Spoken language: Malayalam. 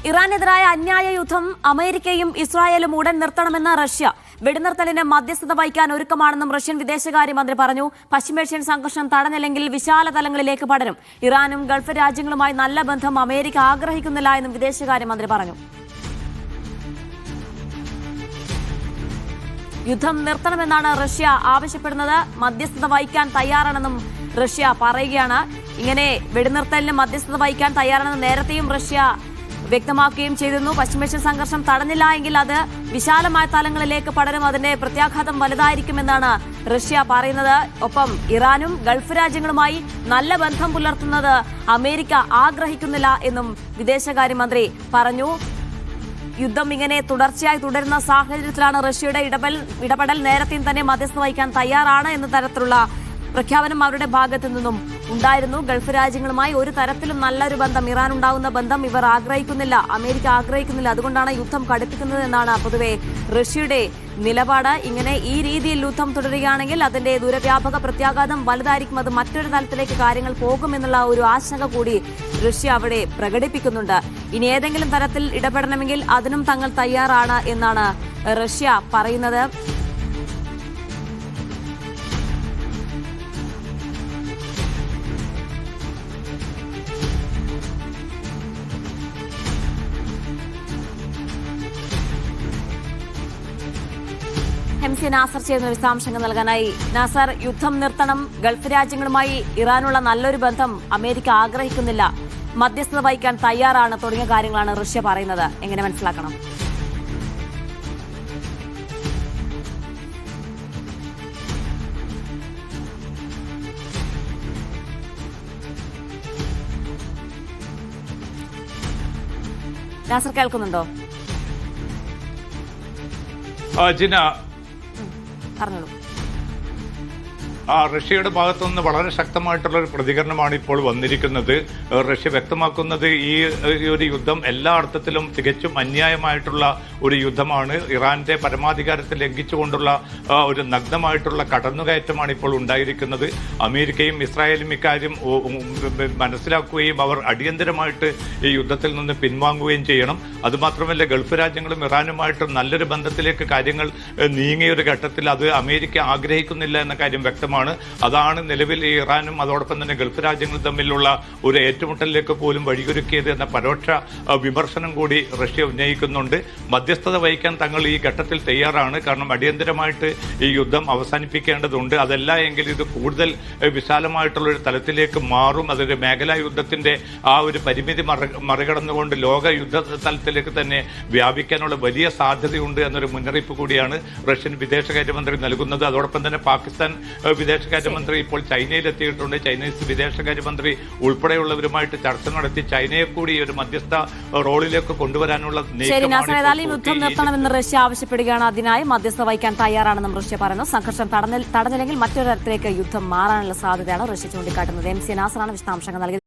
ഇറാനെതിരായ അന്യായ യുദ്ധം അമേരിക്കയും ഇസ്രായേലും ഉടൻ നിർത്തണമെന്ന് റഷ്യ. വെടിനിർത്തലിന് മധ്യസ്ഥത വഹിക്കാൻ ഒരുക്കമാണെന്നും റഷ്യൻ വിദേശകാര്യമന്ത്രി പറഞ്ഞു. പശ്ചിമേഷ്യൻ സംഘർഷം തടഞ്ഞില്ലെങ്കിൽ വിശാല തലങ്ങളിലേക്ക് പടരും. ഇറാനും ഗൾഫ് രാജ്യങ്ങളുമായി നല്ല ബന്ധം അമേരിക്ക ആഗ്രഹിക്കുന്നില്ല എന്നും വിദേശകാര്യമന്ത്രി പറഞ്ഞു. യുദ്ധം നിർത്തണമെന്നാണ് റഷ്യ ആവശ്യപ്പെടുന്നത്. മധ്യസ്ഥത വഹിക്കാൻ തയ്യാറാണെന്നും റഷ്യ പറയുകയാണ്. ഇങ്ങനെ വെടിനിർത്തലിന് മധ്യസ്ഥത വഹിക്കാൻ തയ്യാറാണെന്ന് നേരത്തെയും റഷ്യ വ്യക്തമാക്കുകയും ചെയ്തിരുന്നു. പശ്ചിമേഷ്യൻ സംഘർഷം തടഞ്ഞില്ല എങ്കിൽ അത് വിശാലമായ തലങ്ങളിലേക്ക് പടരും. അതിന്റെ പ്രത്യാഘാതം വലുതായിരിക്കുമെന്നാണ് റഷ്യ പറയുന്നത്. ഒപ്പം ഇറാനും ഗൾഫ് രാജ്യങ്ങളുമായി നല്ല ബന്ധം പുലർത്തുന്നത് അമേരിക്ക ആഗ്രഹിക്കുന്നില്ല എന്നും വിദേശകാര്യമന്ത്രി പറഞ്ഞു. യുദ്ധം ഇങ്ങനെ തുടർച്ചയായി തുടരുന്ന സാഹചര്യത്തിലാണ് റഷ്യയുടെ ഇടപെടൽ. നേരത്തെയും തന്നെ മധ്യസ്ഥത വഹിക്കാൻ തയ്യാറാണ് എന്ന തരത്തിലുള്ള പ്രഖ്യാപനം അവരുടെ ഭാഗത്തു നിന്നും ഉണ്ടായിരുന്നു. ഗൾഫ് രാജ്യങ്ങളുമായി ഒരു തരത്തിലും നല്ലൊരു ബന്ധം, ഇറാൻ ഉണ്ടാകുന്ന ബന്ധം ഇവർ ആഗ്രഹിക്കുന്നില്ല, അമേരിക്ക ആഗ്രഹിക്കുന്നില്ല. അതുകൊണ്ടാണ് യുദ്ധം കടുപ്പിക്കുന്നത് എന്നാണ് പൊതുവെ റഷ്യയുടെ നിലപാട്. ഇങ്ങനെ ഈ രീതിയിൽ യുദ്ധം തുടരുകയാണെങ്കിൽ അതിന്റെ ദൂരവ്യാപക പ്രത്യാഘാതം വലുതായിരിക്കും. അത് മറ്റൊരു തലത്തിലേക്ക് കാര്യങ്ങൾ പോകുമെന്നുള്ള ഒരു ആശങ്ക കൂടി റഷ്യ അവിടെ പ്രകടിപ്പിക്കുന്നുണ്ട്. ഇനി ഏതെങ്കിലും തരത്തിൽ ഇടപെടണമെങ്കിൽ അതിനും തങ്ങൾ തയ്യാറാണ് എന്നാണ് റഷ്യ പറയുന്നത്. MC നാസർ ചെയ്യുന്ന വിശദാംശങ്ങൾ നൽകാനായി. നാസർ, യുദ്ധം നിർത്തണം, ഗൾഫ് രാജ്യങ്ങളുമായി ഇറാനുള്ള നല്ലൊരു ബന്ധം അമേരിക്ക ആഗ്രഹിക്കുന്നില്ല, മധ്യസ്ഥത വഹിക്കാൻ തയ്യാറാണ് തുടങ്ങിയ കാര്യങ്ങളാണ് റഷ്യ പറയുന്നത്. എങ്ങനെ മനസ്സിലാക്കണം? നാസർ കേൾക്കുന്നുണ്ടോ? ജിന, പറഞ്ഞോളൂ. റഷ്യയുടെ ഭാഗത്തുനിന്ന് വളരെ ശക്തമായിട്ടുള്ള ഒരു പ്രതികരണമാണ് ഇപ്പോൾ വന്നിരിക്കുന്നത്. റഷ്യ വ്യക്തമാക്കുന്നത് ഈ ഒരു യുദ്ധം എല്ലാ അർത്ഥത്തിലും തികച്ചും അന്യായമായിട്ടുള്ള ഒരു യുദ്ധമാണ്. ഇറാന്റെ പരമാധികാരത്തെ ലംഘിച്ചുകൊണ്ടുള്ള ഒരു നഗ്നമായിട്ടുള്ള കടന്നുകയറ്റമാണ് ഇപ്പോൾ ഉണ്ടായിരിക്കുന്നത്. അമേരിക്കയും ഇസ്രായേലും ഇക്കാര്യം മനസ്സിലാക്കുകയും അവർ അടിയന്തരമായിട്ട് ഈ യുദ്ധത്തിൽ നിന്ന് പിൻവാങ്ങുകയും ചെയ്യണം. അതുമാത്രമല്ല, ഗൾഫ് രാജ്യങ്ങളും ഇറാനുമായിട്ട് നല്ലൊരു ബന്ധത്തിലേക്ക് കാര്യങ്ങൾ നീങ്ങിയ ഒരു ഘട്ടത്തിൽ അത് അമേരിക്ക ആഗ്രഹിക്കുന്നില്ല എന്ന കാര്യം വ്യക്തമാണ്. അതാണ് നിലവിൽ ഇറാനും അതോടൊപ്പം തന്നെ ഗൾഫ് രാജ്യങ്ങളും തമ്മിലുള്ള ഒരു ഏറ്റുമുട്ടലിലേക്ക് പോലും വഴിയൊരുക്കിയത് എന്ന പരോക്ഷ വിമർശനം കൂടി റഷ്യ ഉന്നയിക്കുന്നുണ്ട്. മധ്യസ്ഥത വഹിക്കാൻ തങ്ങൾ ഈ ഘട്ടത്തിൽ തയ്യാറാണ്. കാരണം അടിയന്തരമായിട്ട് ഈ യുദ്ധം അവസാനിപ്പിക്കേണ്ടതുണ്ട്. അതല്ല എങ്കിൽ ഇത് കൂടുതൽ വിശാലമായിട്ടുള്ള ഒരു തലത്തിലേക്ക് മാറും. അതൊരു മേഖലാ യുദ്ധത്തിന്റെ ആ ഒരു പരിമിതി മറികടന്നുകൊണ്ട് ലോക യുദ്ധ തലത്തിലേക്ക് തന്നെ വ്യാപിക്കാനുള്ള വലിയ സാധ്യതയുണ്ട് എന്നൊരു മുന്നറിയിപ്പ് കൂടിയാണ് റഷ്യൻ വിദേശകാര്യമന്ത്രി നൽകുന്നത്. അതോടൊപ്പം തന്നെ പാകിസ്ഥാൻ വിദേശകാര്യമന്ത്രി ഇപ്പോൾ ചൈനയിലെത്തിയിട്ടുണ്ട്. ചൈനീസ് വിദേശകാര്യമന്ത്രി ഉൾപ്പെടെയുള്ളവരുമായിട്ട് ചർച്ച നടത്തി ചൈനയെ കൂടി ഒരു മധ്യസ്ഥ റോളിലേക്ക് കൊണ്ടുവരാനുള്ള യുദ്ധം നിർത്തണമെന്ന് റഷ്യ ആവശ്യപ്പെടുകയാണ്. അതിനായി മധ്യസ്ഥ വഹിക്കാൻ തയ്യാറാണെന്നും റഷ്യ പറയുന്നു. സംഘർഷം തടഞ്ഞില്ലെങ്കിൽ മറ്റൊരു തരത്തിലേക്ക് യുദ്ധം മാറാനുള്ള സാധ്യതയാണ് റഷ്യ ചൂണ്ടിക്കാട്ടുന്നത്. MC നാസറാണ് വിശദാംശങ്ങൾ നൽകിയത്.